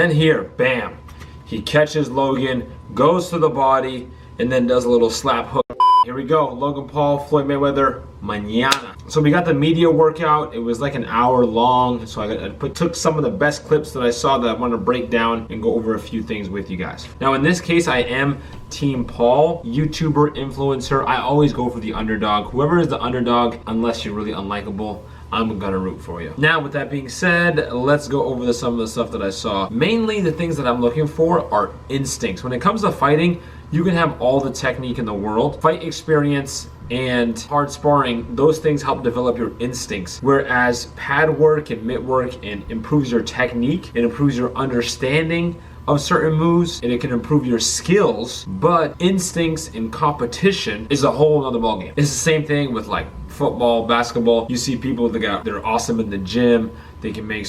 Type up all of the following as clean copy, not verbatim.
then here, bam, he catches Logan, goes to the body, and then does a little slap hook. Here we go, Logan Paul, Floyd Mayweather, mañana. So we got the media workout. It was like an hour long. So I took some of the best clips that I saw that I want to break down and go over a few things with you guys. Now in this case, I am Team Paul, YouTuber, influencer. I always go for the underdog. Whoever is the underdog, unless you're really unlikable, I'm gonna root for you. Now, with that being said, let's go over some of the stuff that I saw. Mainly the things that I'm looking for are instincts. When it comes to fighting, you can have all the technique in the world. Fight experience and hard sparring, those things help develop your instincts. Whereas pad work and mitt work and improves your technique, it improves your understanding of certain moves, and it can improve your skills, but instincts in competition is a whole other ballgame. It's the same thing with like football, basketball. You see people they're awesome in the gym, they can make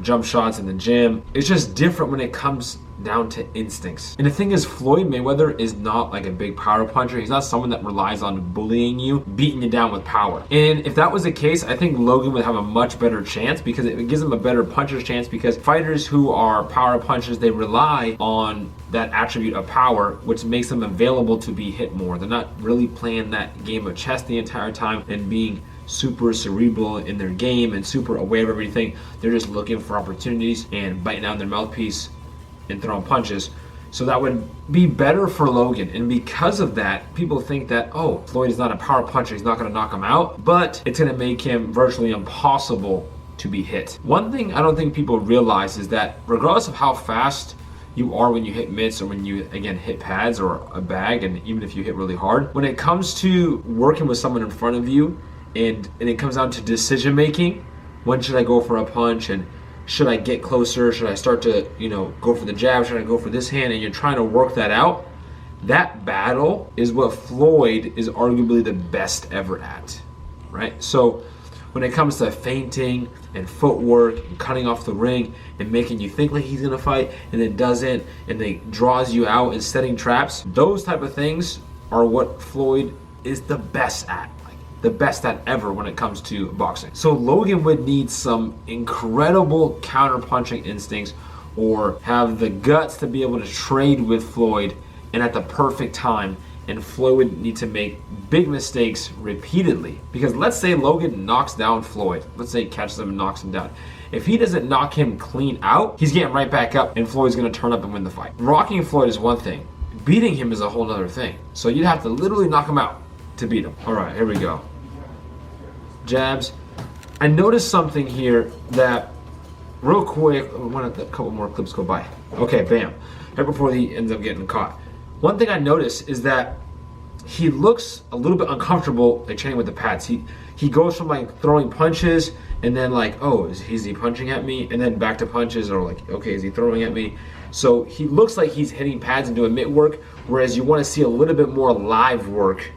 jump shots in the gym. It's just different when it comes down to instincts. And the thing is, Floyd Mayweather is not like a big power puncher. He's not someone that relies on bullying you, beating you down with power. And if that was the case, I think Logan would have a much better chance, because it gives him a better puncher's chance, because fighters who are power punchers, they rely on that attribute of power, which makes them available to be hit more. They're not really playing that game of chess the entire time and being super cerebral in their game and super aware of everything. They're just looking for opportunities and biting down their mouthpiece and throwing punches. So that would be better for Logan. And because of that, people think that, oh, Floyd is not a power puncher, he's not gonna knock him out, but it's gonna make him virtually impossible to be hit. One thing I don't think people realize is that regardless of how fast you are when you hit mitts or when you, again, hit pads or a bag, and even if you hit really hard, when it comes to working with someone in front of you, and it comes down to decision making, when should I go for a punch, and should I get closer, should I start to go for the jab, should I go for this hand, and you're trying to work that out, that battle is what Floyd is arguably the best ever at, right? So when it comes to feinting and footwork and cutting off the ring and making you think like he's gonna fight and then doesn't, and then draws you out and setting traps, those type of things are what Floyd is the best at. The best at ever when it comes to boxing. So Logan would need some incredible counter-punching instincts, or have the guts to be able to trade with Floyd and at the perfect time. And Floyd would need to make big mistakes repeatedly. Because let's say Logan knocks down Floyd. Let's say he catches him and knocks him down. If he doesn't knock him clean out, he's getting right back up and Floyd's gonna turn up and win the fight. Rocking Floyd is one thing. Beating him is a whole other thing. So you'd have to literally knock him out to beat him. All right, here we go. Jabs. I noticed something here that, real quick, I want a couple more clips go by. Okay, bam. Right before he ends up getting caught. One thing I noticed is that he looks a little bit uncomfortable like training with the pads. He goes from like throwing punches and then like, oh, is he punching at me? And then back to punches, or like, okay, is he throwing at me? So he looks like he's hitting pads and doing mitt work, whereas you want to see a little bit more live work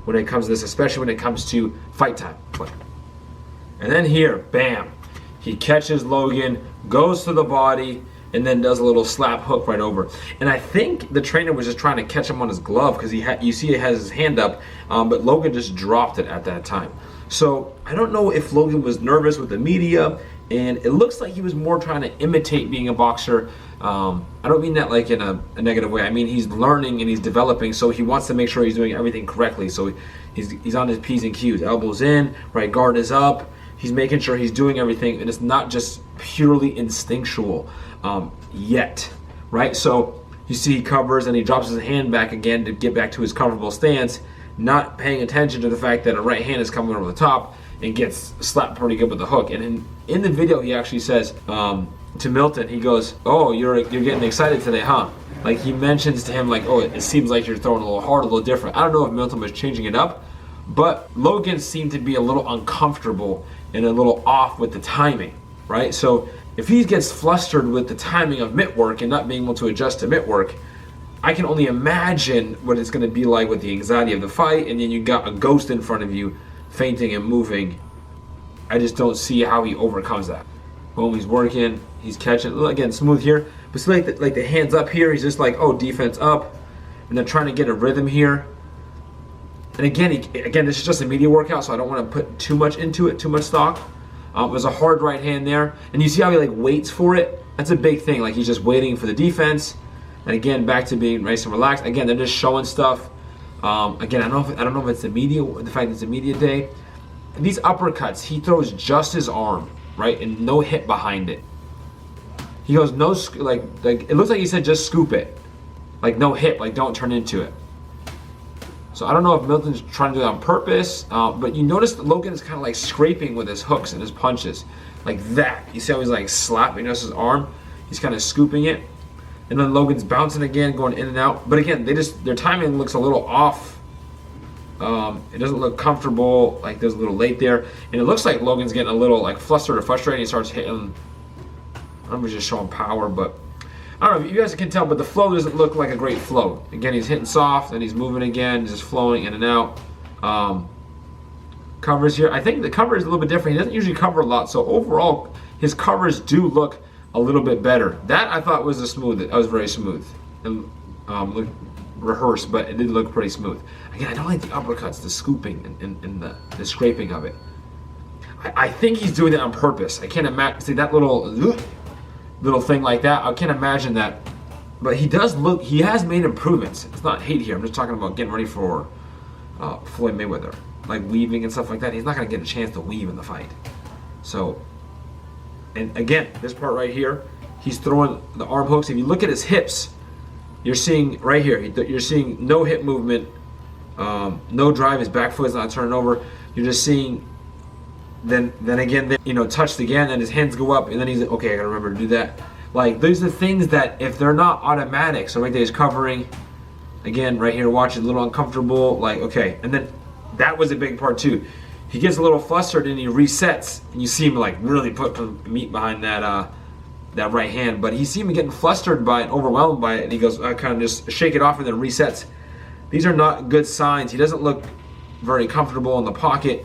when it comes to this, especially when it comes to fight time. And then here, bam, he catches Logan, goes to the body, and then does a little slap hook right over. And I think the trainer was just trying to catch him on his glove, because you see he has his hand up, but Logan just dropped it at that time. So I don't know if Logan was nervous with the media, and it looks like he was more trying to imitate being a boxer. I don't mean that like in a negative way. I mean, he's learning and he's developing, so he wants to make sure he's doing everything correctly. So he's on his P's and Q's. Elbows in, right guard is up. He's making sure he's doing everything, and it's not just purely instinctual yet, right? So you see he covers and he drops his hand back again to get back to his comfortable stance, not paying attention to the fact that a right hand is coming over the top and gets slapped pretty good with the hook. And in the video, he actually says to Milton, he goes, oh, you're getting excited today, huh? Like, he mentions to him like, oh, it seems like you're throwing a little hard, a little different. I don't know if Milton was changing it up, but Logan seemed to be a little uncomfortable and a little off with the timing, right? So if he gets flustered with the timing of mitt work and not being able to adjust to mitt work, I can only imagine what it's going to be like with the anxiety of the fight, and then you got a ghost in front of you feinting and moving. I just don't see how he overcomes that. Boom, he's working, he's catching, again, smooth here, but see like the hands up here, he's just like, oh, defense up, and then trying to get a rhythm here. And again, this is just a media workout, so I don't want to put too much into it, too much stock. There's a hard right hand there, and you see how he like waits for it, That's a big thing. Like, he's just waiting for the defense. And again, back to being nice and relaxed. Again, they're just showing stuff. Again, I don't know if it's the fact that it's a media day. These uppercuts, he throws just his arm, right, and no hit behind it. He goes no, like it looks like he said just scoop it, like no hit, like don't turn into it. So I don't know if Milton's trying to do that on purpose, but you notice that Logan is kind of like scraping with his hooks and his punches, like that. You see how he's like slapping just his arm? He's kind of scooping it. And then Logan's bouncing again, going in and out. But again, their timing looks a little off. It doesn't look comfortable, like there's a little late there. And it looks like Logan's getting a little like flustered or frustrated. He starts hitting, I don't know if he's just showing power, but I don't know if you guys can tell, but the flow doesn't look like a great flow. Again, he's hitting soft, and he's moving again, just flowing in and out. Covers here, I think the cover is a little bit different. He doesn't usually cover a lot, so overall, his covers do look a little bit better. That I thought was that was very smooth and looked rehearsed, but it did look pretty smooth. Again, I don't like the uppercuts, the scooping and the scraping of it. I think he's doing it on purpose. I can't imagine, see that little thing like that. I can't imagine that, but he has made improvements. It's not hate here. I'm just talking about getting ready for Floyd Mayweather, like weaving and stuff like that. He's not going to get a chance to weave in the fight. So. And again, this part right here, he's throwing the arm hooks. If you look at his hips, you're seeing right here, you're seeing no hip movement, no drive. His back foot is not turning over. You're just seeing, then again, touched again, and his hands go up, and then he's like, okay, I gotta remember to do that. Like, these are things that if they're not automatic, so right there he's covering, again, right here, watch it, a little uncomfortable, like, okay. And then that was a big part too. He gets a little flustered and he resets, and you see him like really put meat behind that right hand. But he seemed to getting flustered by it, overwhelmed by it, and he goes, I kind of just shake it off and then resets. These are not good signs. He doesn't look very comfortable in the pocket,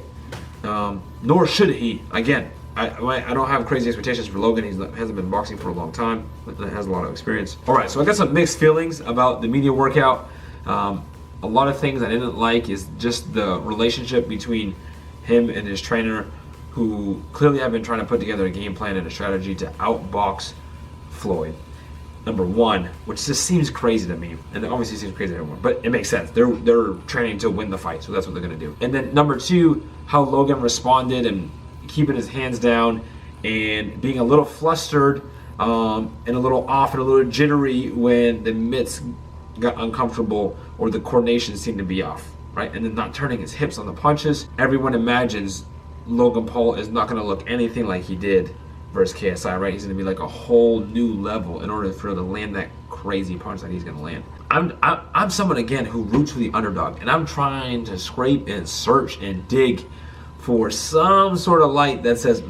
nor should he. Again, I don't have crazy expectations for Logan. He hasn't been boxing for a long time, but has a lot of experience. All right, so I got some mixed feelings about the media workout. A lot of things I didn't like is just the relationship between him and his trainer, who clearly have been trying to put together a game plan and a strategy to outbox Floyd. Number one, which just seems crazy to me, and it obviously seems crazy to everyone, but it makes sense. They're training to win the fight, so that's what they're gonna do. And then number two, how Logan responded and keeping his hands down and being a little flustered and a little off and a little jittery when the mitts got uncomfortable or the coordination seemed to be off. Right, and then not turning his hips on the punches. Everyone imagines Logan Paul is not going to look anything like he did versus KSI, right? He's going to be like a whole new level in order for him to land that crazy punch that he's going to land. I'm someone, again, who roots for the underdog, and I'm trying to scrape and search and dig for some sort of light that says,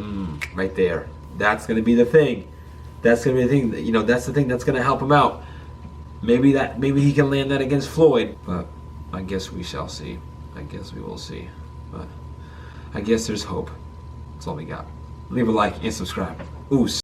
right there, that's going to be the thing. That's going to be the thing. That's the thing that's going to help him out. Maybe he can land that against Floyd, but I guess we shall see. I guess we will see. But I guess there's hope. That's all we got. Leave a like and subscribe. Ooh.